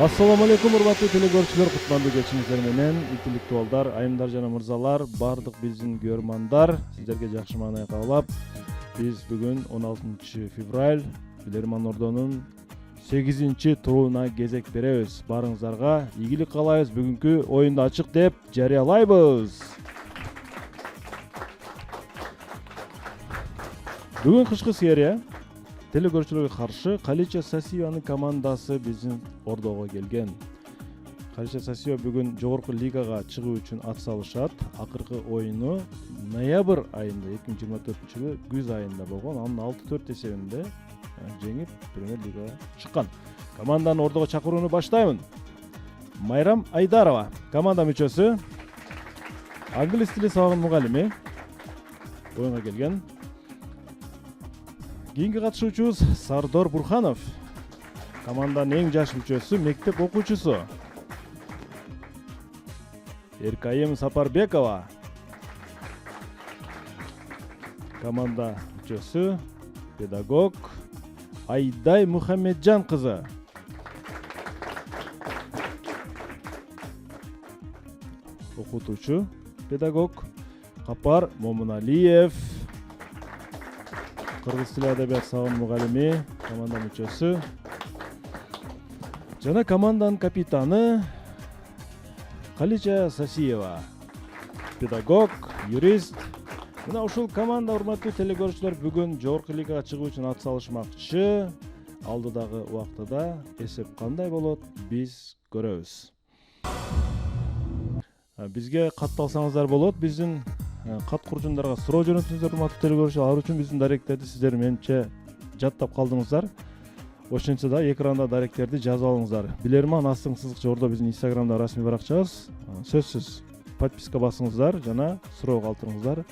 Assalamu alaikum урматтуу телекөрүүчүлөр, кутмандуу кечиңиздер менен интеллектуалдар, айымдар жана мырзалар, бардык биздин көрмандар, сиздерге жакшы маанай каалап, биз бүгүн 16 февраль Билерман Ордонун 8-турууна кезек беребиз. Барыңыздарга ийгилик каалайбыз. Бүгүнкү оюнду ачык деп жарыялайбыз. Бүгүн кышкы серия телекөрүүчүлөргө каршы Калича Сасиеванын командасы биздин Ордого келген. Калича Сасиева бүгүн жогорку лигага чыгуу үчүн ат салышат. Акыркы оюну ноябрь айында 2024-жылы күз айында болгон. Анын 6-4 эсебинде жеңип Премьер лигага чыккан. Команданы Ордого чакырууну баштаймын. Майрам Айдарова, команда мүчөсү, англис тили сабагынын мугалими, оюнга келген. Кийинки катышуучубуз Сардор Бурханов, команданын эң жаш мүчөсү, мектеп окуучусу. Эркайым Сапарбекова, команда мүчөсү, педагог. Айдай Мухаммеджан кызы, окутуучу, педагог. Капар Момуналиев, кыргыз тили адабият сабагынын мугалими, команда мүчөсү. Жана команданын капитаны Калича Сасиева, педагог, юрист. Мына ушул команда, урматтуу телекөрүүчүлөр, бүгүн жогорку лигага чыгуу үчүн ат салышмакчы. Алдыдагы убактыда эсеп кандай болот, биз көрөбүз. Бизге катталсаңыздар болот. Биздин кат курчундарга суроо жөнөтүңүздөр, урматтуу телекөрүүчүлөр. Ал үчүн биздин даректерди сиздер менимче жаттап калдыңыздар. Ошентсе да экранда даректерди жазып алыңыздар. Билерман астың сызыкча Ордо биздин Инстаграмда расмий баракчабыз. Сөзсүз подписка басыңыздар жана суроо калтырыңыздар.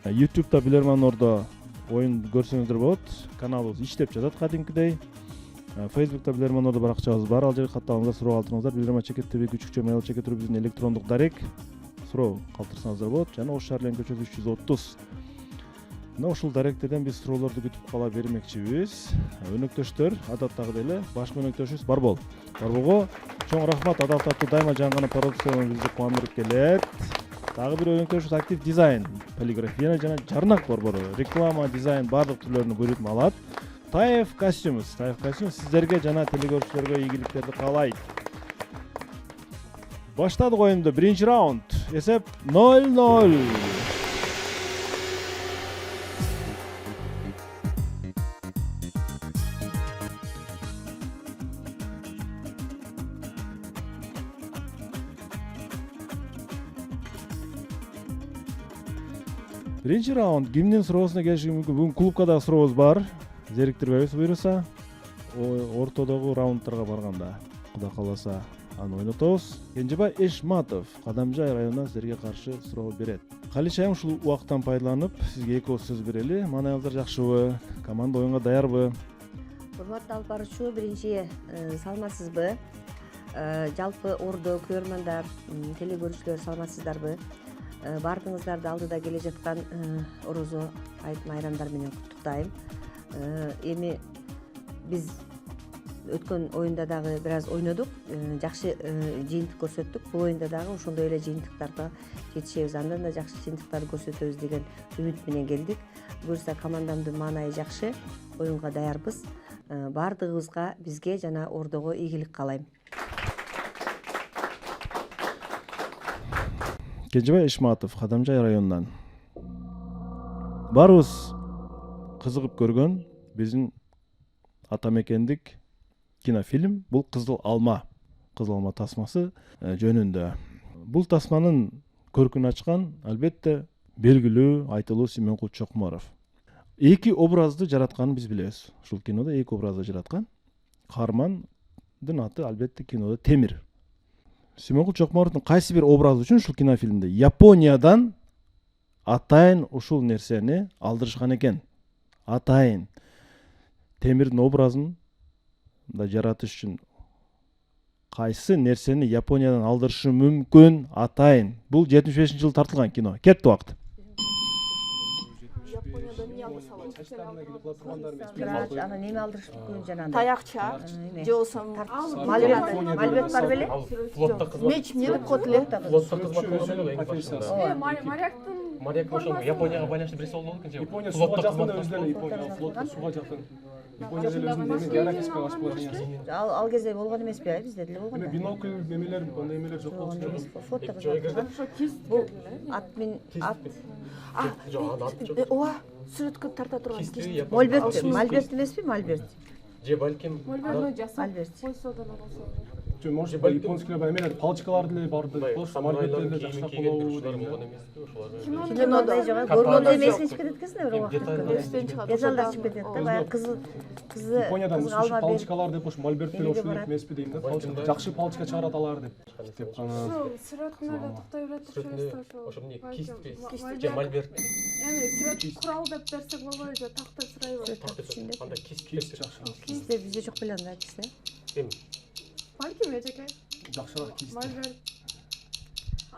YouTube'да Билерман Ордо оюн көрсөңүздөр болот. Каналыбыз иштеп жатат кадимкидей. Facebook'та Билерман Ордо баракчабыз бар. Ал жерге катталыңыздар, суроо калтырыңыздар. Билерман чекет ТВ күчүкчө mail чекет биздин электрондук дарек. Суроо калтырсаңыздар болот. Жана Ош Шарлен көчөсү 330. Мына ушул даректерден биз суроолорду күтүп кала бермекчибиз. Өнөктөштөр, адаттагыдай эле башкы өнөктөшүбүз Барбол. Барболго чоң рахмат. Адаттуу дайыма жаңгана продукциялар бизди кубандырып келет. Дагы бир өнөктөшүбүз Актив дизайн, полиграфия жана жарнак борбору, реклама, дизайн бардык түрлөрүнү буйрутма алат. Таев костюм сиздерге жана телекөрүүчүлөргө ийгиликтерди каалайт. Баштадык оюнду. Биринчи раунд. Эсеп 0-0. Биринчи раунд. Кимдин суроосуна келиши мүмкүн? Бүгүн клубка да сурообуз бар. Зериктирбейбиз буюрса. Ортодогу раундтарга барганда, Кудай кааласа, аны ойнотобуз. Кенжебай Эшматов, Кадамжай районунан сиздерге каршы суроо берет. Калича айым ушул убакыттан пайдаланып, сизге экөөбүз сөз берели. Маанайыңыздар жакшыбы? Команда оюнга даярбы? Урматтуу алып баруучу, биринчи саламатсызбы? Жалпы Ордо көрөрмандар, телекөрүүчүлөр саламатсыздарбы? Бардыгыңыздарды алдыда келе жаткан Орозо айт майрамдар менен куттуктайм. Эми биз өткөн оюнда дагы бир аз ойнодук, жакшы жыйынтык көрсөттүк. Бул оюнда дагы ошондой эле жыйынтыктарга жетишебиз, андан да жакшы жыйынтыктарды көрсөтөбүз деген үмүт менен келдик. Буюрса командамдын маанайы жакшы, оюнга даярбыз. Бардыгыбызга, бизге жана Ордого ийгилик каалайм. Кенжебай Эшматов, Кадамжай районунан. Барыбыз кызыгып көргөн биздин атамекендик кинофильм бул Кызыл алма тасмасы жөнүндө. Бул тасманын көркүн ачкан албетте белгилүү айтылуу Симонкул Чокморов. Эки образды жаратканын биз билебиз. Ушул кинодо эки образды жараткан. Каармандын аты албетте кинодо Темир. Симонкул Чокморовдун кайсы бир образы үчүн ушул кинофильмде Япониядан атайын ушул нерсени алдырышкан экен. Атайын Темирдин образын да жаратыш үчүн кайсы нерсени Япониядан алдырышы мүмкүн атайын. Бул 75-жылы тартылган кино. Кетти убакыт. Япониядан эмне алып салат? Сачтарына келип кыла тургандар эмес. Врач анан эме алдырыш мүмкүн жанагындай. Таякча же болсо Малбет бар беле? Флотта кызмат. меч эмне деп коет эле? Флотта кызмат кылган эле эң башында. Моряктын Моряк ошол Японияга байланыштуу берсе болот экен же. Япония Флотта суга кызмат жакын өзү деле Япония флотта суга жакын. Япония деле өзүнүн географический расположениясы. Ал кезде болгон эмеспи, бизде деле болгон Эми да. бинокль немелер, андай эмелер жок болчу. Фото кызмат. Бул ат Жок, аны аты жок. ооба сүрөткө тарта турган Кисти кист. Япония. Мольберт эмеспи, Мольберт. Же балким Мольберт. Жо может японскийлер бар эмелер палчкалар деле барды. самурайлардын Мольберт деле кийими жакшыраак кийген болобу турушулар деген. болгон эмеспи ошолар. Кинода жок, көргөндө эмесине чыгып кетет экенсиң бир убакта. Эстен чыгат. Деталдар чыгып кетет да, баягы кызы Япониядан кызга ушул алма берип. палчкалар деп ошо Мольберт деле Эмеге ошол барат. эмеспи дейм да. Палчка жакшы палчка чыгарат алар деп. Деп кана. Сүрөтүнө эле токтой берет турчубузда Ошо эмне кист Мольберт. же мольберт. Эми сүрөт курал деп берсек болбойбу же такта сурайбы? Анда кист Жакшыраак. Кисте бизде жок беле анда кисте. эми Балким эжеке Жакшыраак кист. Мольберт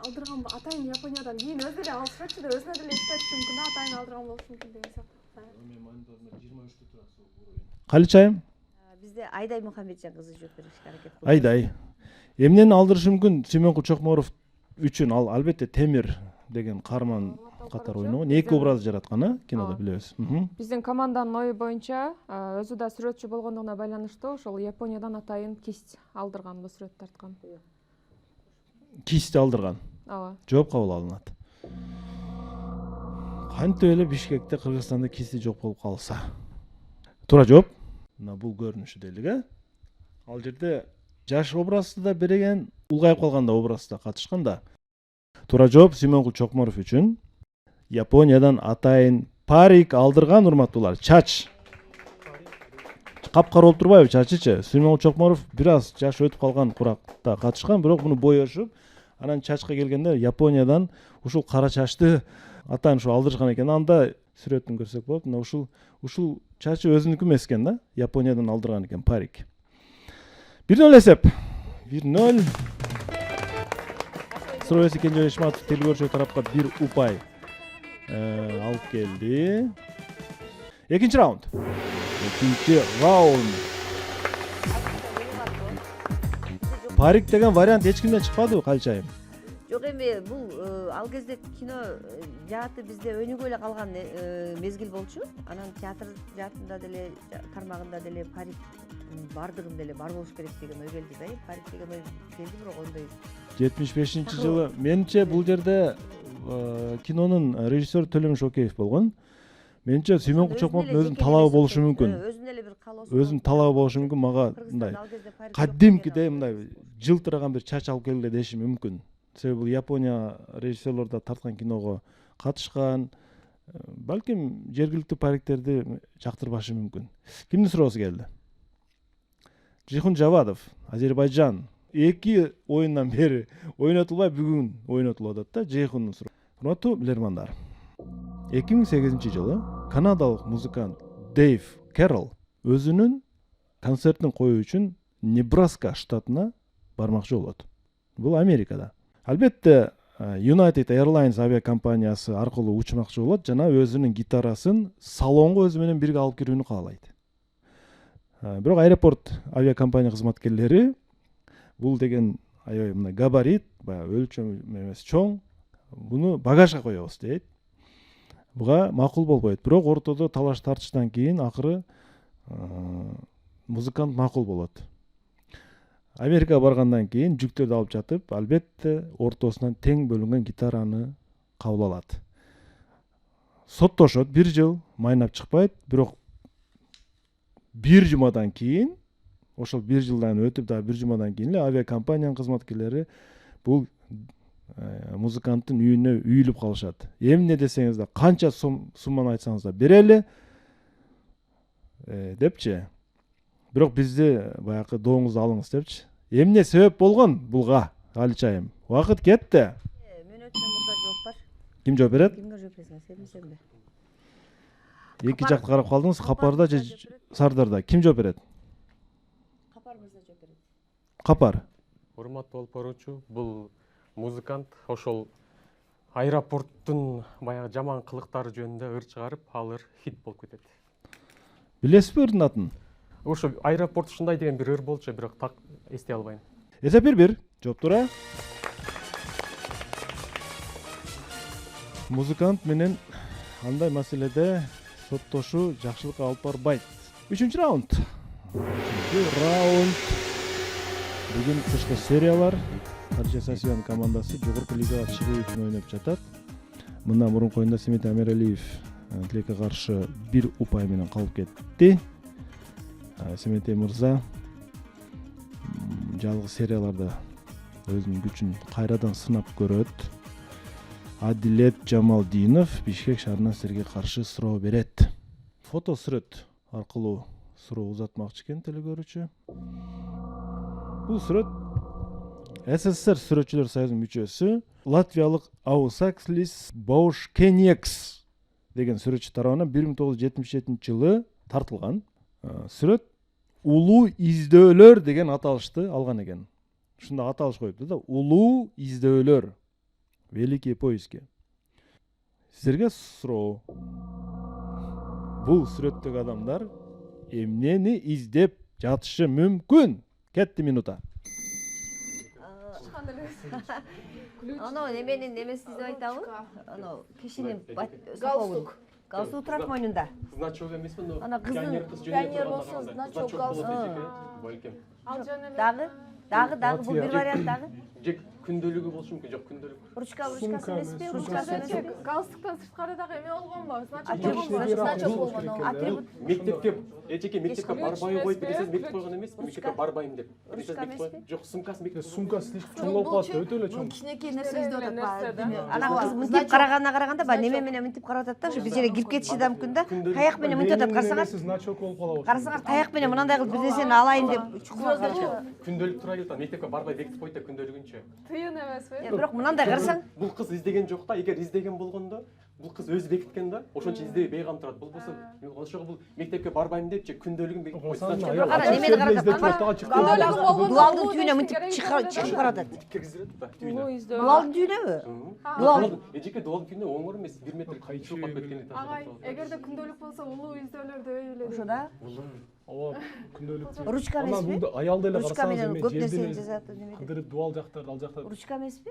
алдырган атайын Япониядан кийин өзү деле алышпачу да өзүнө деле иштетиши мүмкүн да атайын алдырган болушу мүмкүн деген сыяктуу. Калычайым? Бизде Айдай Мухаммеджан кызы жооп беришке аракет кылды. Айдай. Эмнени алдырышы мүмкүн Сүймөнкул Чокморов үчүн ал албетте Темир деген каарман катары ойногон. Эки образ жараткан, а кинодо билебиз. Биздин команданын ою боюнча өзү да сүрөтчү болгондугуна байланыштуу ошол Япониядан атайын кисть алдырган, бул сүрөттү тарткан. Кисть алдырган. Ооба. Жооп кабыл алынат. Кантип эле Бишкекте, Кыргызстанда кисти жок болуп калса? Туура жооп. Мына бул көрүнүшү делик, Ал жерде жаш образды да берген, улгайып калганда образда катышкан да. Туура жооп Сүймөнкул Чокморов үчүн Япониядан атайын парик алдырган, урматтуулар. Чач. Капкара болуп турбайбы чачычы? Сүймөнкул Чокморов бир аз жаш өтүп калган куракта катышкан, бирок муну боешуп, анан чачка келгенде Япониядан ушул кара чачты атайын ушу алдырышкан экен. Анда сүрөтүн көрсөк болот. Мына ушул чачы өзүнүкү эмес экен да, Япониядан алдырган экен парик. 1-0 эсеп. 1-0. Сыроес Кенже Ишматов телгөрчү тарапка 1 упай алып келди. Экинчи раунд. Парик деген вариант эч кимден чыкпадыбы, Калычайым? Жок эми бул ал кезде кино жааты бизде өнүгүп эле калган мезгил болчу. Анан театр жаатында деле тармагында деле парик бардыгын деле бар болуш керек деген ой келди да. Парик деген ой келди, бирок ондой 75-жылы менимче бул жерде кинонун режиссеру Төлөмүш Шокеев болгон. Менимче Сүймөнкул Чокморовдун өзүнүн талабы болушу мүмкүн. Өзүнүн эле бир калоосу. Өзүнүн талабы болушу мүмкүн. Мага мындай кадимкидей мындай жылтыраган бир чач алып келгиле деши мүмкүн. Себеби бул Япония режиссерлору да тарткан киного катышкан. Балким жергиликтүү париктерди жактырбашы мүмкүн. Кимдин суроосу келди? Жихун Жавадов, Азербайжан. 2 оюндан бери ойнотулбай, бүгүн ойнотулуп атат да Жихундун суроосу. Урматтуу билермандар. 2008-жылы канадалык музыкант Дэйв Кэрролл өзүнүн концертин коюу үчүн Небраска штатына бармакчы болот. Бул Америкада. Албетте United Airlines авиакомпаниясы аркылуу учмакчы болот жана өзүнүн гитарасын салонго өзү менен бирге алып кирүүнү каалайт. Бирок аэропорт авиакомпания кызматкерлери бул деген аябай мына габарит, баягы өлчөм эмес чоң, буну багажга коебуз дейт. Буга макул болбойт. Бирок ортодо талаш тартыштан кийин акыры музыкант макул болот. Америкага баргандан кийин жүктөрдү алып жатып, албетте ортосунан тең бөлүнгөн гитараны кабыл алат. Соттошот 1 жыл, майнап чыкпайт, бирок 1 жумадан кийин, ошол 1 жылдан өтүп да 1 жумадан кийин эле авиакомпаниянын кызматкерлери бул музыканттын үйүнө үйүлүп калышат. Эмне десеңиз да, канча сумманы айтсаңыз да берели депчи. Бирок бизди баягы дооңузду алыңыз депчи. Эмне себеп болгон булга, Калычайым? Убакыт кетти. Мөөнөттөн мурда жооп бар. Ким жооп берет? Кимге жооп бересиң, сенбесеңби? Эки жакты карап калдыңыз, Капарда же Сардарда. Ким жооп берет? Капар мырза жооп берет. Капар. урматтуу алып баруучу бул музыкант ошол Аэропорттун баягы жаман кылыктары жөнүндө ыр чыгарып, ал ыр хит болуп кетет. Билесизби ырдын атын? Ошо аэропорт ушундай деген бир ыр болчу, бирок так эстей албайм. Эсеп бир. Жооп туура. Музыкант менен андай маселеде соттошуу жакшылыкка алып барбайт. 3-чү раунд. 3-чү раунд. Бүгүн кышкы сериялар Кадыша Сасиянын командасы жогорку лигага чыгуу үчүн ойноп жатат. Мындан мурунку оюнда Семет Амиралиев Тилекке каршы 1 упай менен калып кетти. Семет мырза жалгыз серияларда өзүнүн күчүн кайрадан сынап көрөт. Адилет Жамалдинов Бишкек шаарынан силерге каршы суроо берет. Фото сүрөт аркылуу суроо узатмакчы экен телекөрүүчү. Бул сүрөт СССР сүрөтчүлөр союзунун мүчөсү латвиялык Аусаклис Баушкенекс деген сүрөтчү тарабынан 1977-жылы тартылган. Сүрөт улуу издөөлөр деген аталышты алган экен. Ушундай аталыш коюпту да, улуу издөөлөр. Великие поиски. Силерге суроо. Бул сүрөттөгү адамдар эмнени издеп жатышы мүмкүн? Кетти минута. Анау неменин немесин деп айтабы? Анау кишинин Галстук. галстук турат мойнунда. Значок эмеспи? Ана кыздын пионер болсо значок, галстук. Балким. Ал жөн эле. Дагы бул бир вариант дагы. Жек күндөлүгү болушу мүмкүн, жок күндөлүк. Ручкасы эмеспи? Ручкасы эмеспи? Галстуктан сырткары дагы эме болгонбу? Значок болгон ал. Атрибут. Мектепке, эжеке мектепке Ключ барбай койуп эмеспи? бересиз, мектеп койгон эмеспи? Мектепке барбайм деп. Ручка эмеспи? Жок, сумкасы мектеп. Сумкасы слишком чоң болуп калат, өтө эле чоң. Кичинекей нерсе издеп Нерсе атат. да. Ана кыз мынтип караганына караганда баягы неме менен мынтип карап атат да, ушу бир жерге кирип кетиши да мүмкүн да. Таяк менен мынтип атат, карасаңар. Значок болуп калабы. Карасаңар таяк менен мынандай кылып бир нерсени алайын деп чукуга карап. Күндөлүк тура келет, мектепке барбай бекитип койт да күндөлүгүнчө. Тыйын эмеспи? Бирок мынандай карасаң, Бул кыз издеген жок да, эгер издеген болгондо, бул кыз өзү бекиткен да, ошончо издебей бейгам турат. Бул болсо, ошого бул мектепке барбайм деп же күндөлүгүн бекитип койт. ана немени карап дуалдын түйүнө мынтип чыгып каратат. Киргизилет да, түйүнө. Улуу издөө. Дуалдын түйүнөбү? Дуал, эжеке дуалдын түйүнө оңор эмес, 1 метр чуркап кеткени Агай, эгерде күндөлүк болсо улуу издөөлөр дебей билет. Ошо да. Ооба, күндөлүк. Ручка Ана эмеспи? бул аялда эле Ручка карасаңыз менен эме көп нерсени жерден жазат неме. кыдырып дуал жактарда, ал жакта. Ручка эмеспи?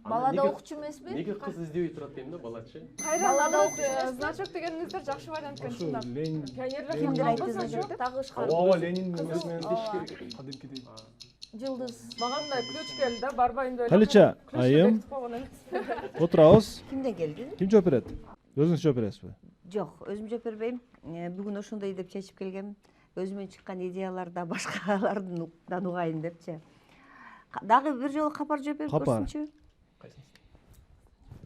Балада окчу эмеспи? Неге кыз издебей турат дейм да, балачы? Балада значок дегениңиздер жакшы вариант экен чындап. Ленин. Пионерлер Кимдир айтты болсо значок? Дагы ышкар. Ооба, Ленин эмесинен кадимкидей. Жылдыз. Мага мындай ключ келди да, барбайм деп. Калича, айым. Отурабыз. Кимден келди? Ким жооп берет? Өзүңүз жооп бересизби? Жок, өзүм жооп бербейм. Бүгүн ошондой деп чечип келгем. Өзүмөн чыккан идеяларда башкалардан угайын депчи. Дагы бир жолу капар жооп берип Капар. көрсүнчү.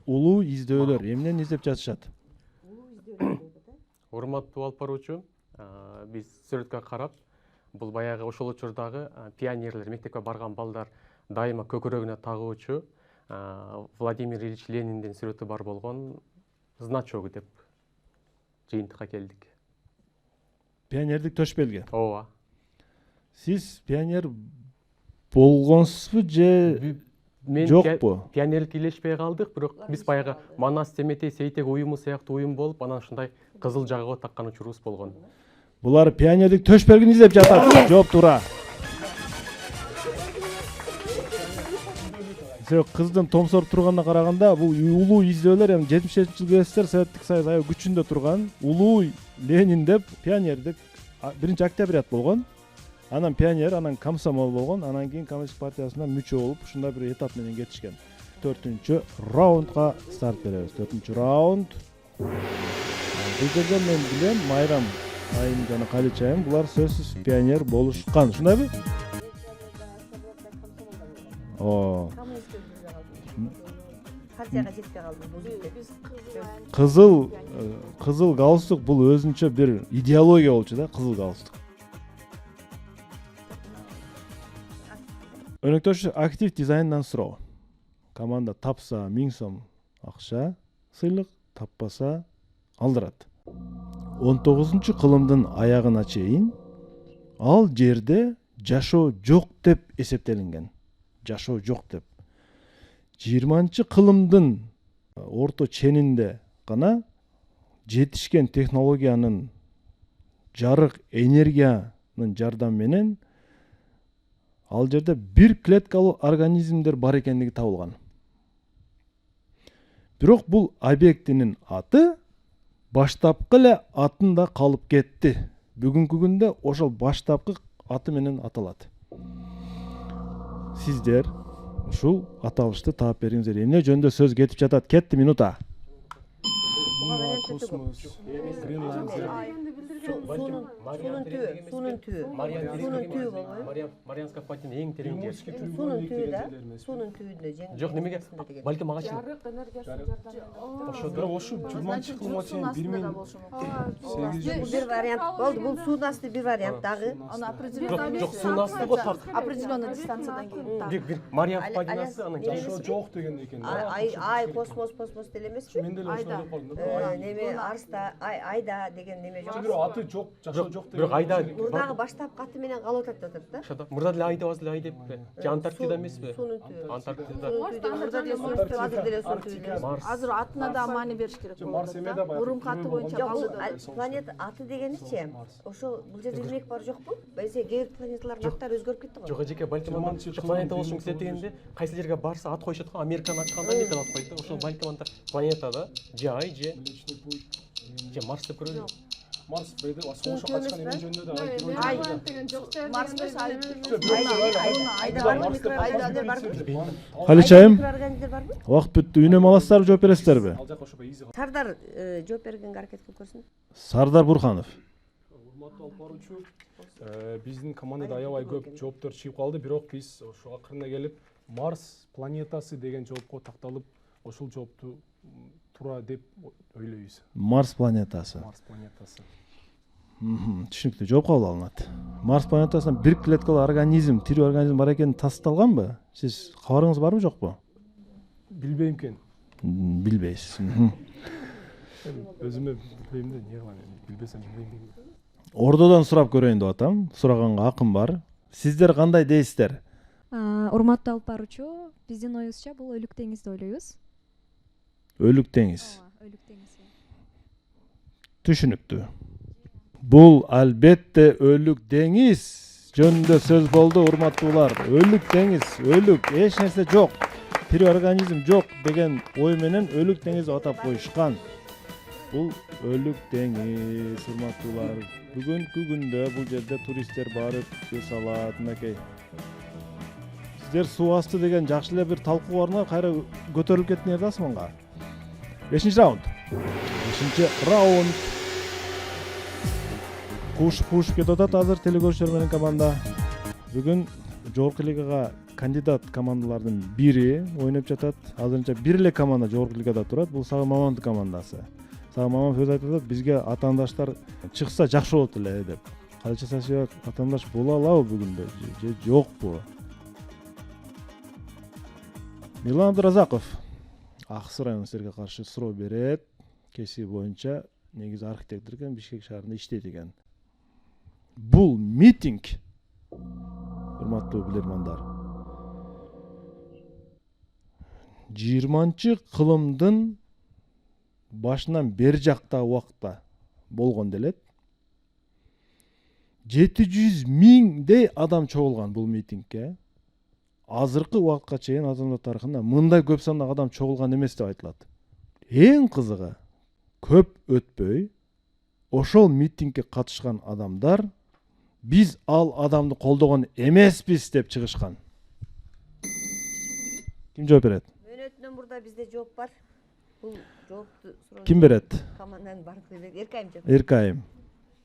Улуу издөөлөр эмнени издеп жатышат? Урматтуу алып баруучу, биз сүрөткө карап, бул баягы ошол учурдагы пионерлер, мектепке барган балдар дайыма көкөрөгүнө тагуучу Владимир Ильич Лениндин сүрөтү бар болгон значок деп жыйынтыкка келдик. Пионердик төш белги. Ооба. Сиз пионер болгонсузбу же Мен жокпу? пионерликке илешпей калдык, бирок биз баягы Манас Теметей Сейтек уюму сыяктуу уюм болуп, анан ушундай кызыл жагыга таккан учурубуз болгон. Булар пионердик төш белгини издеп жатат. Жооп туура. Кыздын томсоруп турганына караганда, бул улуу издөөлөр эми 77-жылы СССР Советтик Союз аябай күчүндө турган улуу Ленин деп пионердик 1-октябрят болгон. Анан пионер, анан комсомол болгон, анан кийин коммунистик партиясына мүчө болуп, ушундай бир этап менен кетишкен. 4-чү раундга старт беребиз. 4-чү раунд. Бул жерде мен билем, Майрам айым жана Калича айым булар сөзсүз пионер болушкан. Ушундайбы? О. Партияга жетпей калдым бул жерде. Кызыл галстук бул өзүнчө бир идеология болчу да, кызыл галстук. Өнөктөш актив дизайндан суроо. Команда тапса 1000 сом акча сыйлык, таппаса алдырат. 19-кылымдын аягына чейин ал жерде жашоо жок деп эсептелинген. Жашоо жок деп. 20-кылымдын орто ченинде гана жетишкен технологиянын жарык энергиянын жардамы менен ал жерде бир клеткалуу организмдер бар экендиги табылган. Бирок бул объектинин аты баштапкы эле атында калып кетти. Бүгүнкү күндө ошол баштапкы аты менен аталат. Сиздер ушул аталышты таап бериңиздер. Эмне жөнүндө сөз кетип жатат? Кетти минута. Космос, Гренландия. Суунун түбү болбойбу? Марианская впадина эң терең жер. Суунун түбү да, суунун түбүндө жеңил. Жок, немеге? Балким ага чейин. жарык энергиясынын жардамы Бирок ошо 20-кылымга чейин 1800 Бир вариант болду. Бул суунун асты бир вариант дагы. Аны определенный Жок, суунун асты го так. определенный дистанциядан кейін Бир Мариан впадинасы анан жашоо жок деген экен да. Ай космос деле эмеспи? Мен деле ошондой деп калдым. Неме Арста, Айда деген неме жок. Бирок аты жок, жашоо жок деген. бирок айда Мурдагы баштапкы аты менен калып атат да. ошодо мурда деле айда эле ай деп же Антарктида эмеспи? Суунун түбү. Антарктида. Мурда деле суунун түбү, азыр деле суунун түбү. Марс. азыр атына да маани бериш керек Марс эме да бар. мурунку аты боюнча Жок, калды бул планета аты дегеничи, ошол бул жерде ирмек бар жокпу? Бәйсе кээ бир планеталардын аттары өзгөрүп кетти го. Жок, эжеке, балким анда планета болушун килет дегенде кайсы жерге барса ат коюшат го, Американы ачканда эмне деп ат коет да. Ошол балким анда планета да, же ай, же Марс деп көрөлү. Марс бейде ошо качкан эме жөнүндө да Ай. Марс эмес ай Айда барбы? Микроорганизмдер барбы? Аличайым, Микроорганизмдер барбы? убакыт бүттү. Үйнөмө аласыздарбы, жооп бересиздерби? ал жака ошо изи. Сардар жооп бергенге аракет кылып көрсүн. Сардар Бурханов. Урматтуу алып баруучу, биздин командада аябай көп жооптор чыгып калды, бирок биз ошо акырына келип Марс планетасы деген жоопко такталып, ошол жоопту туура деп ойлойбуз. Марс планетасы. Марс планетасы. Түшүнүктүү, жооп кабыл алынат. Марс планетасында бир клеткалуу организм, тирүү организм бар экени тасталганбы? Сиз кабарыңыз барбы, жокпу? Билбейм экен. Билбейсиз. Өзүмө билбейм да, эмне кылам эми, билбесем билбейм. Ордодон сурап көрөйүн деп атам. Сураганга акым бар. Сиздер кандай дейсиздер? Урматтуу алып баруучу, биздин оюбузча бул өлүк деңиз деп ойлойбуз. Өлүк деңиз. Өлүк деңиз. Түшүнүктүү. Бул албетте өлүк деңиз жөнүндө сөз болду, урматтуулар. Өлүк деңиз, өлүк, эч нерсе жок. Тирүү организм жок деген ой менен өлүк деңиз деп атап коюшкан. Бул өлүк деңиз, урматтуулар. Бүгүнкү күндө бул жерде туристтер барып көз алат, мынакей. Сиздер суу асты деген жакшы эле бир талкуу барына кайра көтөрүлүп кеттиңер да асманга. 5-чи раунд. 5-чи раунд. Куушуп кетип атат азыр телекөрүүчүлөр менен команда. Бүгүн жогорку лигага кандидат командалардын бири ойноп жатат. Азырынча бир эле команда жогорку лигада турат. Бул Сагым Мамандын командасы. Сагым Мамандов өз айтып атат, бизге атаандаштар чыкса жакшы болот эле деп. Кайча Сасиев атаандаш боло алабы бүгүндө же жокпу? Милан Абдыразаков Аксы районунун силерге каршы суроо берет. Кесиби боюнча негизи архитектор экен, Бишкек шаарында иштейт экен. Бул митинг, урматтуу билермандар, 20-чы кылымдын башынан бери жактагы убакытта болгон делет. 700 миңдей адам чогулган бул митингге. Азыркы убакытка чейин адамзат тарыхында мындай көп сандагы адам чогулган эмес деп айтылат. Эң кызыгы, көп өтпөй ошол митингге катышкан адамдар биз ал адамды колдогон эмеспиз деп чыгышкан. Ким жооп берет? Мөөнөтүнөн мурда бизде жооп бар. Бул жоопту суроо. Ким берет? Команданын бардыгы Эркайым жооп. Эркайым.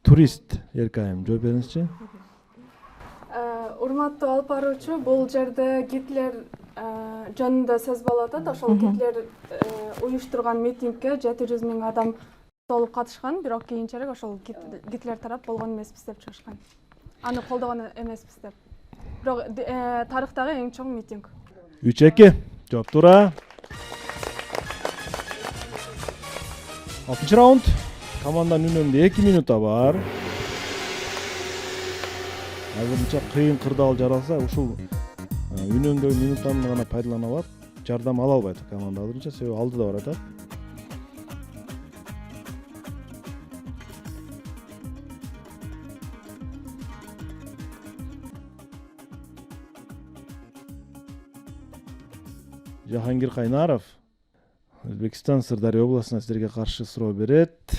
Турист Эркайым жооп бериңизчи. Урматтуу алып баруучу, бул жерде Гитлер жөнүндө сөз болуп атат. Ошол Гитлер уюштурган митингге 700 миң адам толуп катышкан, бирок кийинчерээк ошол Гитлер тарап болгон эмеспиз деп чыгышкан. Аны колдогон эмеспиз деп. Бирок тарыхтагы эң чоң митинг. 3-2. Жооп туура. 6-чы раунд. Команданын үнөмдө 2 минута бар. Азырынча кыйын кырдаал жаралса, ушул үнөмдөгү минуттаны гана пайдалана алат. жардам ала албайт командаларынча, себеби алдыда баратат. Жахангир Кайнаров Өзбекстан Сырдария областына сіздерге каршы суроо берет.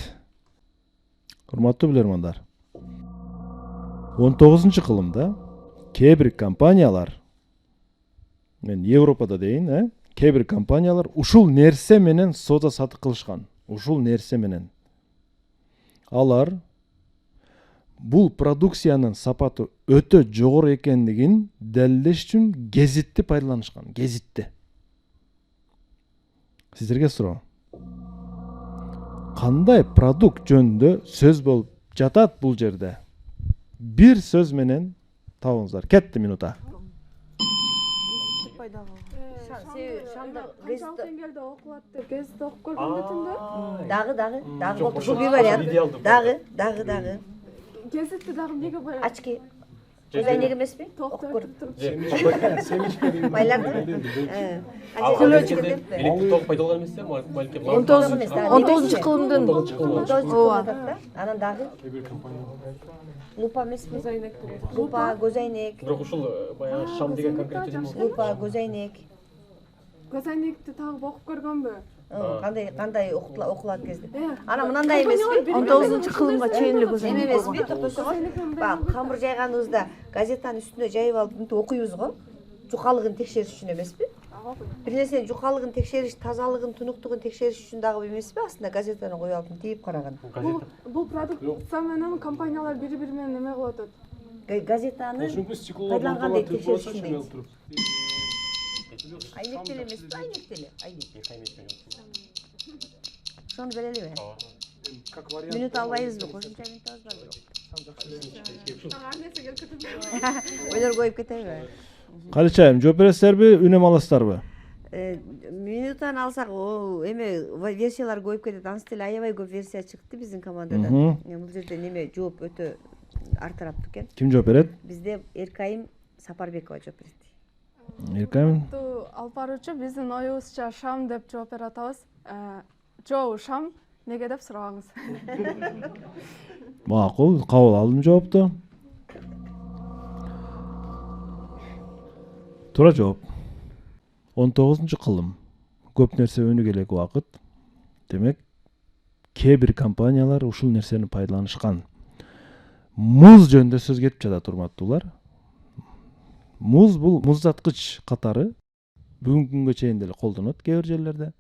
Урматтуу билермандар, 19-кылымда кээ бир компаниялар, мен Европада дейин, кээ бир компаниялар ушул нерсе менен соода сатык кылышкан. Ушул нерсе менен алар бул продукциянын сапаты өтө жогору экендигин далилдеш үчүн гезитти пайдаланышкан. Гезитти. Сиздерге суроо. Кандай продукт жөнүндө сөз болуп жатат бул жерде? Бир сөз менен табыңыздар. Кетти минута. Канчалык деңгээлде окулат деп гезитти окуп көргөндө түндө? Дагы болду. Ушул бир вариант. Дагы. Гезитти дагы эмнеге бояйт? Очки. Көз айнек эмеспи? Токтор туруп. Байларды. Электр ток пайдаланган эмес, балки 19-кылымдын. Анан дагы лупа эмеспи? Лупа, көз айнек. бирок ушул баягы шам деген конкретно Лупа, көз айнек. Көз айнекти тагып окуп көргөнбү? Кандай окулат кезде. Анан мынандай эмеспи? 19-кылымга чейин эле көз Эме айнек эмеспи? Токтосоңуз. Бак, камыр жайганыбызда газетанын үстүнө жайып алып мынтип окуйбуз го. Жукалыгын текшериш үчүн эмеспи? Бир нерсенин жукалыгын текшериш, тазалыгын, тунуктугун текшериш үчүн дагы эмеспи? Астына газетаны коюп алып мынтип караган. Бул продукция менен компаниялар бири-бири менен эме кылып атат. Газетаны пайдалангандай текшериш үчүн дейт. Айнек деле эмеспи? Айнек деле. Ошону бере элеби? Минут албайбызбы? Кошумча минут албайбызбы? Ойлор коюп кетеби? Калычайым, жооп бересиздерби, үнөм аласыздарбы? Минутаны алсак, эме версиялар коюп кетет. Анысы деле аябай көп версия чыкты биздин командада. Бул жерде неме жооп өтө ар тараптуу экен. Ким жооп берет? Бизде Эркайым Сапарбекова жооп берет. Эркайым. Алып баруучу биздин оюбузча шам деп жооп бере атабыз. Жоо, шам неге деп сурабаңыз. Макул, кабыл алдым жоопту. Туура жооп. 19-кылым. Көп нерсе өнүгө элек убакыт. Демек, кээ бир компаниялар ушул нерсени пайдаланышкан. Муз жөнүндө сөз кетип жатат, урматтуулар. Муз бул муздаткыч катары бүгүнкү күнгө чейин деле колдонот кээ бир жерлерде.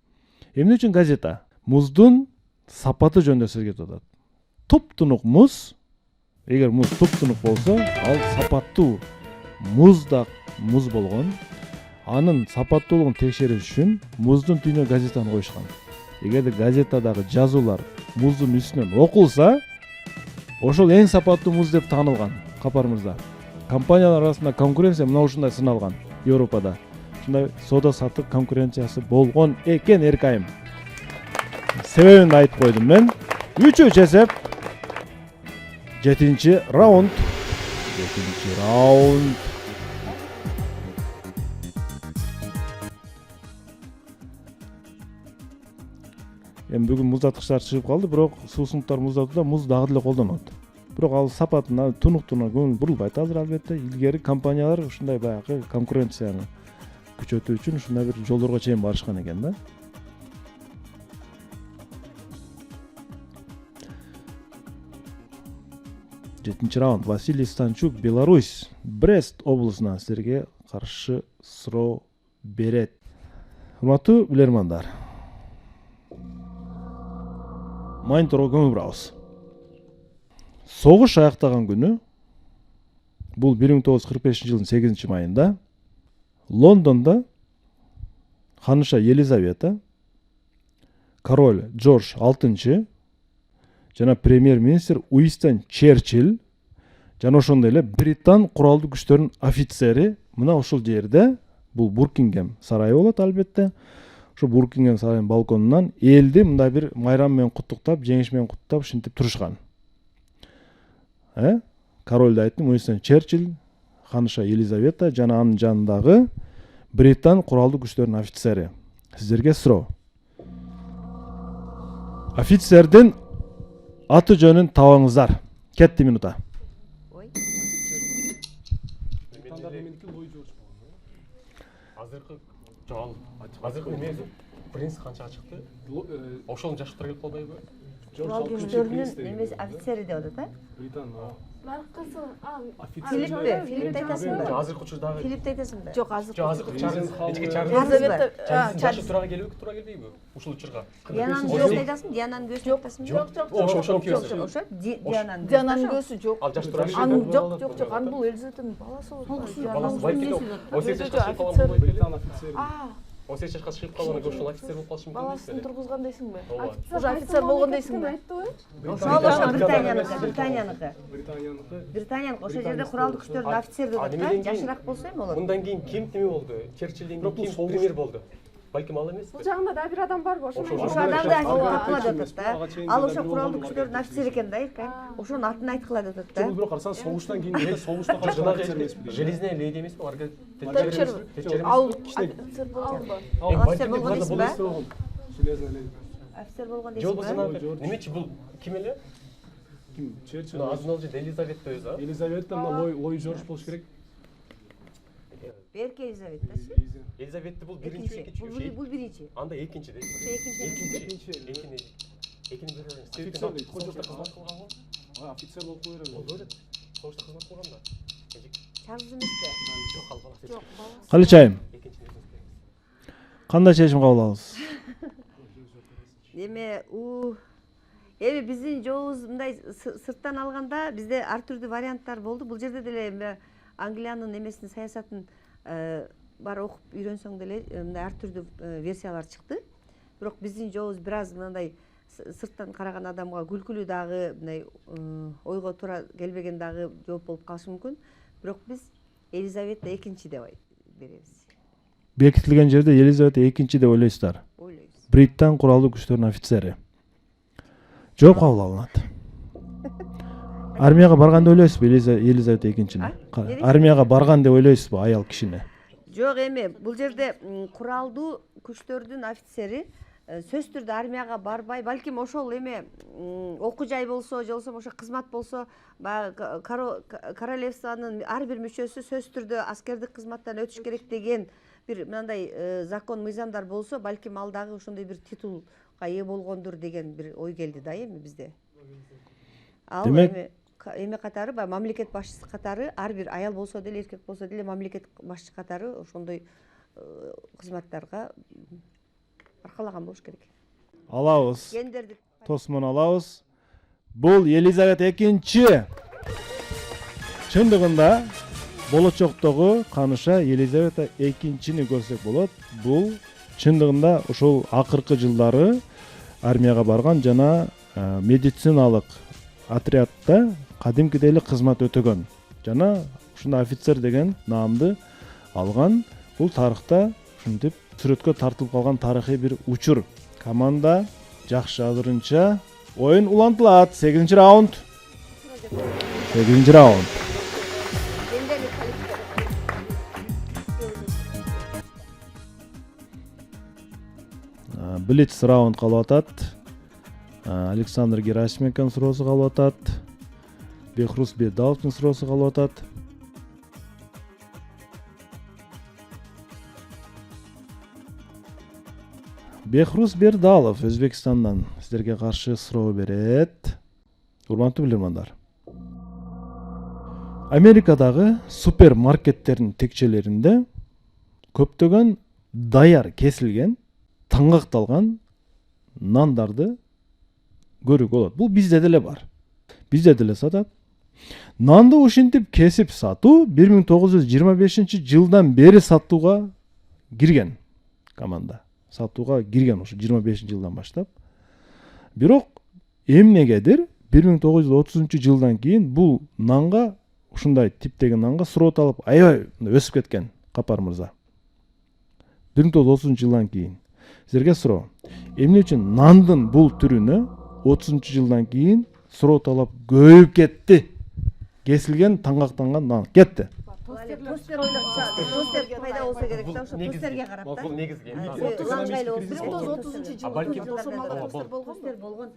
Эмне үчүн газета? Муздун сапаты жөнүндө сөз кетип атат. Туп-тунук муз, эгер муз туп-тунук болсо, ал сапаттуу муздак муз болгон. Анын сапаттуулугун текшериш үчүн муздун түйүнө газетаны коюшкан. Эгерде газетадагы жазуулар муздун үстүнөн окулса, ошол эң сапаттуу муз деп таанылган. Капар мырза. Компаниялар арасында конкуренция мына ушундай сыналган Европада. Ушундай соода сатык конкуренциясы болгон экен. Эркайым. Себебин айтып койдум мен. 3-3 эсеп. 7-чи раунд. Эми бүгүн муздаткычтар чыгып калды, бирок суусундуктар муздатууда муз дагы деле колдонот. Бирок ал сапатына, тунуктуна көңүл бурулбайт азыр албетте. Илгери компаниялар ушундай баягы конкуренцияны күчөтүү үчүн ушундай бир жолдорго чейин барышкан экен да. Жетинчи раунд. Василий Станчук, Беларусь, Брест облусунан силерге каршы суроо берет. Урматтуу билермандар, мониторго көңүл бурабыз. Согуш аяктаган күнү, бул 1945-жылдын 8-майында Лондондо ханыша Елизавета, король Джордж VI жана премьер-министр Уинстон Черчилль жана ошондой эле Британ куралдуу күчтөрүнүн офицери мына ушул жерде, бул Буркингем сарайы болот албетте. Ошо Буркингем сарайынын балконунан элди мындай бир майрам менен куттуктап, жеңиш менен куттуктап ушинтип турушкан. Король да айттым, Уинстон Черчилль, ханыша Елизавета жана анын жанындагы Британ куралдуу күчтөрүнүн офицери. Сиздерге суроо. Офицердин аты жөнүн табаңыздар. Кетти минута. ой британдардын меники Лой Жорж болгон. азыркы жол азыркы эме принц канчага чыкты? Ошол жаштар келип калбайбы? курал күчтөрүнүн немеси офицери деп атат а? Британ наркысы офицер. Филиппти айтасыңбы? Азыркы учурдагы Филиппти айтасыңбы? Жок, азыр. азыркы жашы туура келбейби ушул учурга? Диананын көзүн айтасыңбы? Диананын көзүн айтасыңбы? Жок. Ошол көзү. Ошо Диананын Диананын көзү жок. Ал жаш туура Жок, аны бул Элизабеттин баласы болот. баласы балки 18 жашка чыгып калган болбойт Британ офицери. 18 жашка чыгып калган ошол офицер болуп калышы мүмкүн Баласын тургузган дейсиңби? Ооба. Уже офицер болгон дейсиңби? ошо Британияныкы. Британияныкы. Ошол жерде куралдуу күчтөрдүн офицери деп атат да? Жашыраак болсо эми болот. Мындан кийин ким неме болду? Черчиллден кийин ким премьер болду? Балким ал эмеспи? бул жагында да бир адам барбы ошону Ошо адамды айткыла деп атат да. Ал ошо куралдуу күчтөрдүн офицери экен да, эркек. Ошонун атын айткыла деп атат Бул да. бирок карасаң согуштан кийин согушта катышкан офицер эмеспи? Железная леди эмеспи? Аларга Ал офицер болгонбу? Офицер болгон дейсиңби? Железная леди. Офицер болгон Жол болсо дейсиңби? немечи бул ким эле? Ким? Черчилль. Азын алжы Елизавета өзү, а? Елизавета, мына Лой Жорж болуш керек. Берке Елизаветасы. Елизавета бул биринчи, экинчи. Бул биринчи. Анда экинчи дейт. Экинчи бир Офицер дейт. согушта кызмат кылган го. Офицер болуп кое берет. Болду эле. Согушта кызмат кылган да. Чарльз эмеспи? Жок, ал бала. Калычайым, Экинчи. кандай чечим кабыл алабыз? Эми биздин жобубуз мындай сырттан алганда бизде ар түрдүү варианттар болду. Бул жерде деле эми Англиянын эмесин саясатын бар окуп үйрөнсөң деле мындай ар түрдүү версиялар чыкты. Бирок биздин жобубуз бир аз мындай сырттан караган адамга күлкүлүү дагы, мындай ойго туура келбеген дагы жооп болуп калышы мүмкүн. Бирок биз Елизавета экинчи деп беребиз. Бекитилген жерде Елизавета экинчи деп ойлойсуздар. Ойлойбуз. Британ куралдуу күчтөрүнүн офицери. Жооп кабыл алынат. Армияга барган деп ойлойсузбу Елизавета экинчини? Армияга барган деп ойлойсузбу аял кишини? Жок, эми бул жерде куралдуу күчтөрдүн офицери сөзсүз түрдө армияга барбай, балким ошол эме окуу жай болсо, же болбосо ошо кызмат болсо, баягы королевствонун ар бир мүчөсү сөзсүз түрдө аскердик кызматтан өтүш керек деген бир мындай закон мыйзамдар болсо, балким ал дагы ошондой бир титулга ээ болгондур деген бир ой келди да эми бизде. Ал эми катары баягы мамлекет башчысы катары ар бир аял болсо деле, эркек болсо деле мамлекет башчы катары ошондой кызматтарга аркалаган болуш керек. Алабыз. Гендердик Тосмон алабыз. Бул Елизавета экинчи. Чындыгында болочоктогу каныша Елизавета экинчини көрсөк болот. Бул чындыгында ошол акыркы жылдары армияга барган жана медициналык отрядда кадимкидей эле кызмат өтөгөн жана ушундай офицер деген наамды алган. Бул тарыхта ушинтип сүрөткө тартылып калган тарыхый бир учур. Команда жакшы азырынча оюн улантылат. 8-чи раунд. 8-чи раунд. Блиц раунд калып атат. Александр Герасименконун суроосу калып атат. Бехрус Бедаловдун суроосу калып атат. Бехрус Бердалов Өзбекстандан сиздерге каршы суроо берет. Урматтуу билирмандар. Америкадагы супермаркеттердин текчелеринде көптөгөн даяр кесилген, таңгакталган нандарды көрүүгө болот. Бул бизде деле бар. Бизде деле сатат. Нанды ушинтип кесип сатуу 1925-жылдан бери сатууга кирген команда. Сатууга кирген ушу 25-жылдан баштап. Бирок эмнегедир 1930-жылдан кийин бул нанга, ушундай типтеги нанга суроо аябай өсүп кеткен, Капар мырза. 1930-жылдан кийин. Силерге суроо. Эмне үчүн нандын бул түрүнө 30-жылдан кийин суроо талап көбөйүп кетти? Кесилген, таңгактанган нан кетти. тостер ойлоп тостер пайда болсо керек да, ошо тостерге карап да. Бул негизги. Ылаңгайлуу болсо. 1930 балким жылы тостер болгон. Тостер болгон.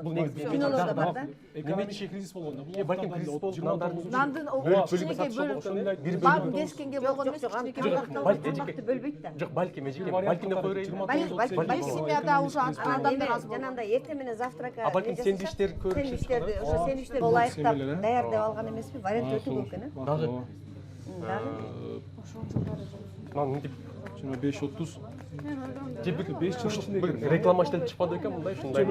Бул негизги. Кинолордо бар да. экономический кризис болгондо бул Балким кризис болуп Нандын кичинекей бөлүп баап кескенге болгон эмес, кичинекей Тамакты бөлбөйт да. Жок, балким эжеке. Балкимде кое берейин. семьяда уже адамдар аз болот. Жанагындай эртең менен завтрака. Балким сэндвичтер көрүп Сэндвичтерди, ошо сэндвичтерди ылайыктап даярдап алган эмеспи? Вариант өтө көп экен, э? дагы. Дагы. Мынтип 25-30 5 жыл ичинде реклама иштелип чыкпады экен мындай ушундай.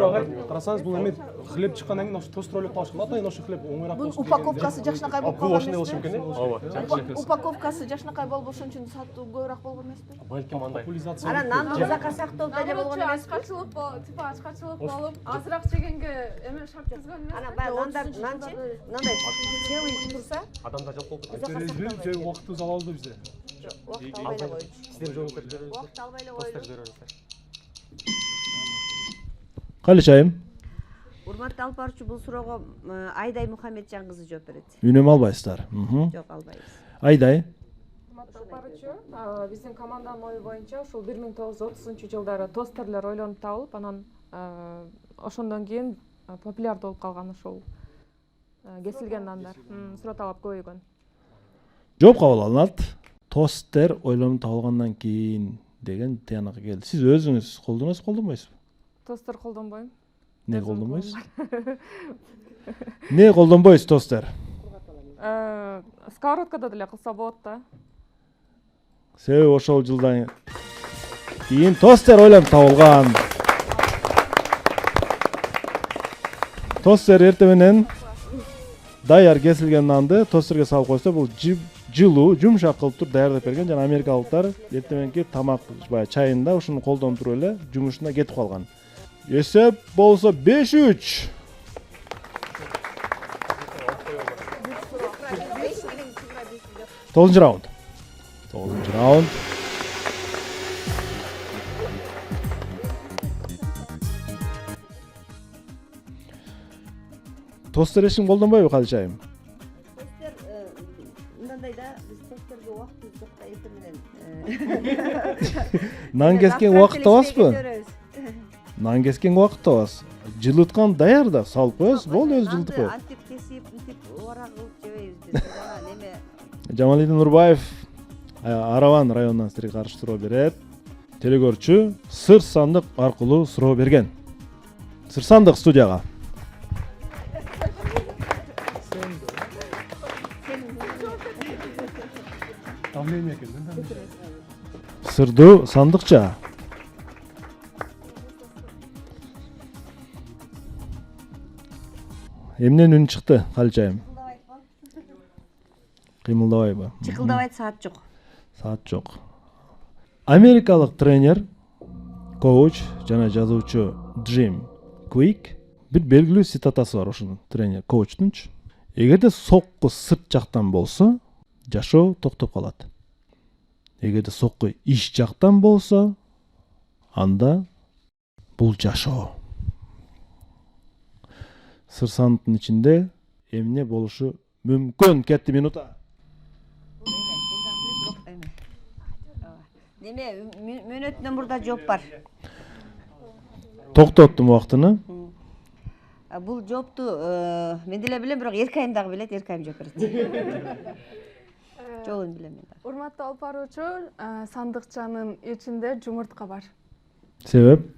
карасаңыз бул эме хлеб чыккандан кийин ошо тостер ойлоп табышкан. Атайын ошо хлеб оңоюраак Бул болсун. упаковкасы жакшынакай болуп Бул калган ошондой болушу мүмкүн, эмеспи? э? Ооба. Упаковкасы жакшынакай болуп ошон үчүн сатуу көбүрөөк болгон эмеспи? Балким андай. Популяризация. Анан нанды узакка сактоодо эле болгон эмес. ачкачылык болуп азыраак жегенге эме шарт түзгөн эмес. Анан баягы нандар, нанчы, мындай целый турса, Адамдар жалпы Же убактыбыз ала алды бизде. убакыт албай эле коючу. сиздер жол көрүп Убакыт албай эле тостер коюлу. беребиздер. Калычайым, Урматтуу алып баруучу, бул суроого Айдай Мухаммеджан кызы жооп берет. үнөм албайсыздар. Жок, албайбыз. Айдай. Урматтуу баруучу, биздин команданын ою боюнча ушул 1930-жылдары тостерлер ойлонуп табылып, анан ошондон кийин популярдуу болуп калган ушул кесилген нандар. Суроо талап көбөйгөн. Жооп кабыл алынат. Тостер ойлонуп табылгандан кийин деген тыянакка келди. Сиз өзүңүз колдоносузбу, колдонбойсузбу? Тостер колдонбойм. Не колдонбойсуз? Не колдонбойсуз тостер? Сковородкада деле кылса болот да. Себеби ошол жылдан кийин тостер ойлонуп табылган. Тостер эртең менен даяр кесилген нанды тостерге салып койсо, бул жылуу, жумшак кылып туруп даярдап берген. Жана америкалыктар эртең мененки тамак баягы чайында ушуну колдонуп туруп эле жумушуна кетип калган. Эсеп болсо 5-3. Тогузунчу раунд. Тогузунчу раунд. Тостер эч ким колдонбойбу, Калычайым? Тостер мындай да, биз тостерге убактыбыз жок да, эртең менен. Нан кескен убакыт табасызбы? Нан кескен убакыт табасыз. Жылыткан даяр да, салып коесуз, болду, өзү жылытып коет. Антип кесип, мынтип орак кылып жебейбиз биз. Жана неме Жамалидин Нурбаев Араван районунан сизерге каршы суроо берет. Телекөрүүчү сыр сандык аркылуу суроо берген. Сыр сандык студияга. Давление экен. Сырдуу сандыкча. Эмнен үн чыкты, Калычайым? Кыймылдабайбы? чыкылдабайт, саат жок. Саат жок. Америкалык тренер, коуч жана жазуучу Джим Квик бир белгилүү цитатасы бар ошонун тренер, коучтунчу. Эгерде сокку сырт жактан болсо, жашоо токтоп калат. Эгерде сокку ич жактан болсо, анда бул жашоо. Сыр сандыктын ичинде эмне болушу мүмкүн? Кетти минута. Неме, мөөнөтүнөн мурда жооп бар. Токтоттум убактыны. Бул жоопту мен деле билем, бирок Эркайым дагы билет, Эркайым жооп берет. Жообун билем мен дагы. Урматтуу алып баруучу, сандыкчанын ичинде жумуртка бар. Себеп?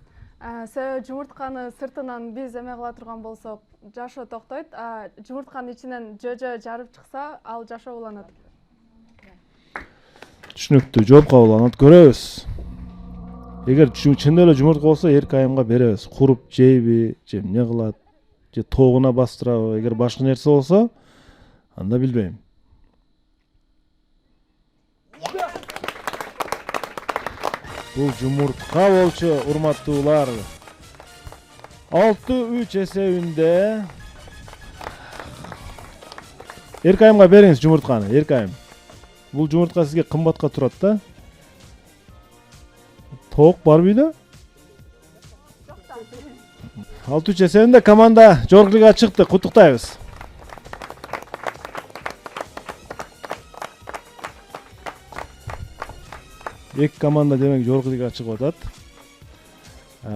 Себеби жумуртканы сыртынан биз эме кыла турган болсок, жашоо токтойт, жумуртканын ичинен жөө жарып чыкса, ал жашоо уланат. Түшүнүктүү, жооп кабыл алынат, көрөбүз. Эгер чында эле жумуртка болсо, Эркайымга беребиз. Куруп жейби, же эмне кылат, же тогуна бастырабы. Эгер башка нерсе болсо, анда билбейм. Бул жумуртка болчу, урматтуулар. 6-3 эсебинде. Эркайымга бериңиз жумуртканы, Эркайым. Бул жумуртка сизге кымбатка турат да. Тоок барбы үйдө? 6-3 эсебинде команда жогорку лигаға чыкты. Куттуктайбыз. эки команда демек жогорку лигага чыгып атат.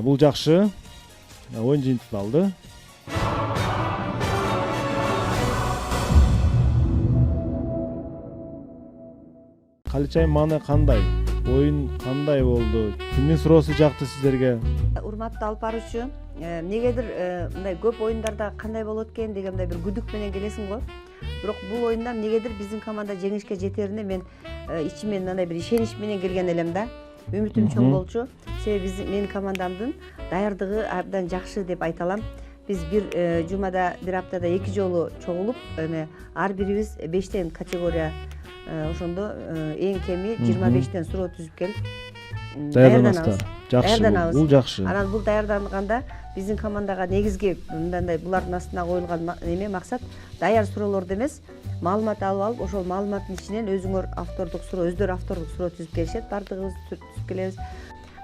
Бул жакшы. Оюн жыйынтыкталды. Калычайым мааны кандай? Оюн кандай болду? Кимдин суроосу жакты сиздерге? Урматтуу алып баруучу, эмнегедир мындай көп оюндарда кандай болот экен деген мындай бир күдүк менен келесиң го. Бирок бул оюнда эмнегедир биздин команда жеңишке жетерине мен ичимен мындай бир ишенич менен келген элем да. Үмүтүм чоң болчу. Себеби менин командамдын даярдыгы абдан жакшы деп айта алам. Биз бир жумада, бир аптада 2 жолу чогулуп, ар бирибиз 5тен категория ошондо эң кеми 25тен суроо түзүп келип даярданабыз. Жакшы, бул жакшы. Анан бул даярданганда биздин командага негизги мындай булардын астына коюлган максат даяр суроолорду эмес, маалымат алып, ошол маалыматтын ичинен өздөрү автордук суроо түзүп келишет. Бардыгыбыз түзүп келебиз.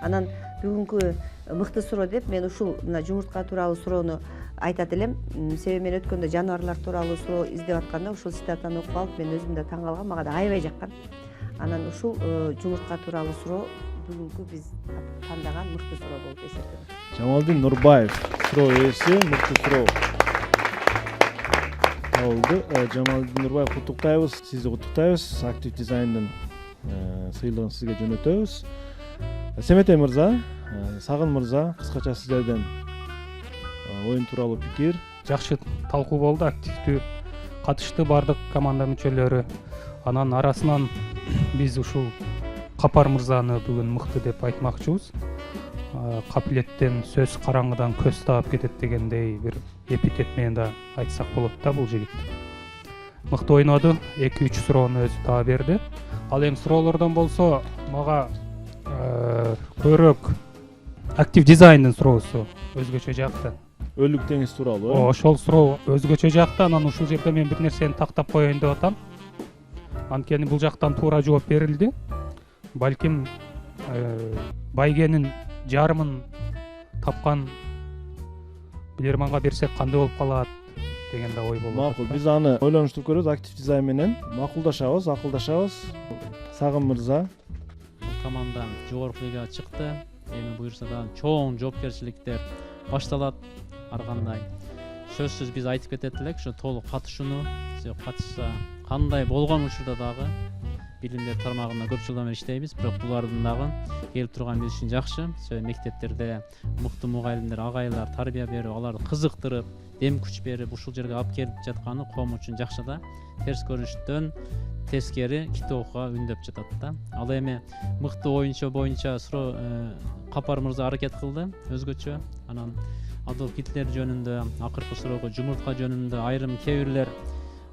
Анан бүгүнкү мыкты суроо деп мен ушул мына жумуртка тууралуу суроону айтат элем. Себеби мен өткөндө жаныбарлар тууралуу суроо издеп атканда ушул цитатаны окуп алып, мен өзүм да таң калгам, мага да аябай жаккан. Анан ушул жумуртка тууралуу суроо бүгүнкү биз тандаган мыкты суроо болуп эсептелет. Жамалдин Нурбаев суроо ээси, мыкты суроо болду. Жамалдин Нурбаев, куттуктайбыз, сизди куттуктайбыз. Актив дизайндын сыйлыгын сизге жөнөтөбүз. Семетей мырза, Сагын мырза, кыскача сиздерден оюн тууралуу пикир. Жакшы талкуу болду, активдүү катышты бардык команда мүчөлөрү. Анан арасынан биз ушул Капар мырзаны бүгүн мыкты деп айтмакчыбыз. Капилеттен сөз, караңгыдан көз таап кетет дегендей бир эпитет менен да айтсак болот да бул жигит. Мыкты ойноду, 2-3 суроону өзү таап берди. Ал эми суроолордон болсо мага көбүрөөк актив дизайндын суроосу өзгөчө жакты. Өлүк деңиз тууралуу. Ошол суроо өзгөчө жакты. Анан ушул жерде мен бир нерсени тактап коеюн деп атам. Анткени бул жактан туура жооп берилди. Балким байгенин жарымын тапкан билерманга берсек кандай болуп калат деген да ой болот. Макул, биз аны ойлонуштуруп көрөбүз актив дизайн менен. Макулдашабыз, акылдашабыз. Сагын мырза. Команда жогорку лигага чыкты. Эми буюрса да чоң жоопкерчиликтер башталат. Ар кандай сөзсүз биз айтып кетет элек, ошо толук катышууну, катышса кандай болгон учурда дагы билимдер тармагында көп жылдан бери иштейбиз, бирок булардын дагы келип турган биз үчүн жакшы. Себеби мектептерде мыкты мугалимдер, агайлар тарбия берип, аларды кызыктырып, дем күч берип ушул жерге алып келип жатканы коом үчүн жакшы да. Терс көрүнүштөн тескери китеп окууга үндөп жатат да. Ал эми мыкты оюнчу боюнча суроо Капар мырза аракет кылды өзгөчө. Анан Адолф Гитлер жөнүндө, акыркы суроого жумуртка жөнүндө айрым кээ бирлер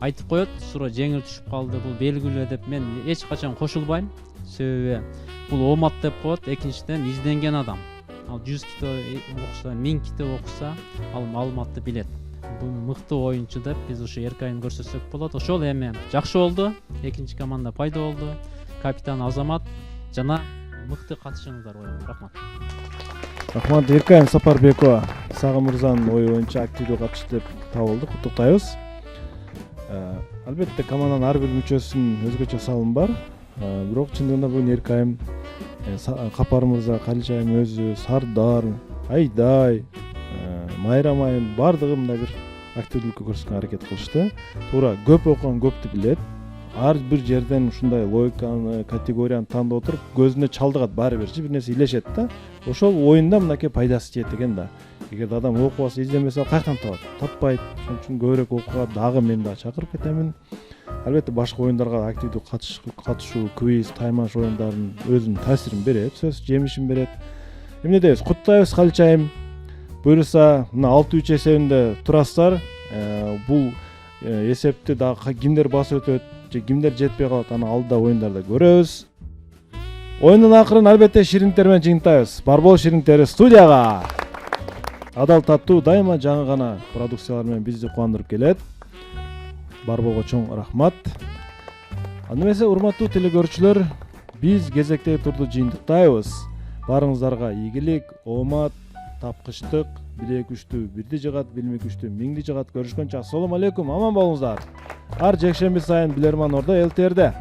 айтып коет, суроо жеңил түшүп калды, бул белгилүү деп мен эч качан кошулбайм. Себеби бул оомат деп коет. Экинчиден изденген адам. Ал 100 китеп окуса, 1000 китеп окуса, ал маалыматты билет. Бул мыкты оюнчу деп биз ушу эркайын көрсөтсөк болот. Ошол эми жакшы болду. Экинчи команда пайда болду. Капитан Азамат жана мыкты катышыңыздар коем. Рахмат. Рахмат. Эркайын Сапарбекова Сагын мырзанын ою боюнча активдүү катышты деп табылды. Куттуктайбыз. Албетте команданын ар бир мүчөсүнүн өзгөчө салымы бар. Бирок чындыгында бүгүн Эркайым, Капар мырза, Калычайым өзү, Сардар, Айдай, Майрам айым бардыгы мындай бир активдүүлүккө көрсөткөн аракет кылышты. Туура, көп окуган көптү билет. Ар бир жерден ушундай логиканы, категорияны тандап отуруп, көзүнө чалдыгат баары бирчи бир нерсе илешет да. Ошол оюнда мынакей пайдасы тиет экен да. Эгер адам окубаса, изденбесе, каяктан табат? Таппайт. Ошон үчүн көбүрөөк окууга дагы мен да чакырып кетемин. Албетте башка оюндарга активдүү катышуу, квиз, таймаш оюндарын өзүнүн таасирин берет, сөз жемишин берет. Эмне дейбиз? Куттуктайбыз Калычайым. Буюрса, мына 6-3 эсебинде турасыздар. Бул эсепти дагы кимдер басып өтөт же кимдер жетпей калат, аны алдыда оюндарда көрөбүз. Оюндун акырын албетте шириндиктер менен жыйынтайбыз. Барбол шириндиктери студияга. Адал таттуу дайыма жаңы гана продукциялар менен бизди кубандырып келет. Барболго чоң рахмат. Анда эмесе, урматтуу телекөрүүчүлөр, биз кезектеги турду жыйынтыктайбыз. Барыңыздарга ийгилик, оомат, тапкычтык, билек күчтүү бирди жыгат, билими күчтүү миңди жыгат. Көрүшкөнчө ассалому алейкум, аман болуңуздар. Ар жекшемби сайын Билерман Ордо ЛТРде.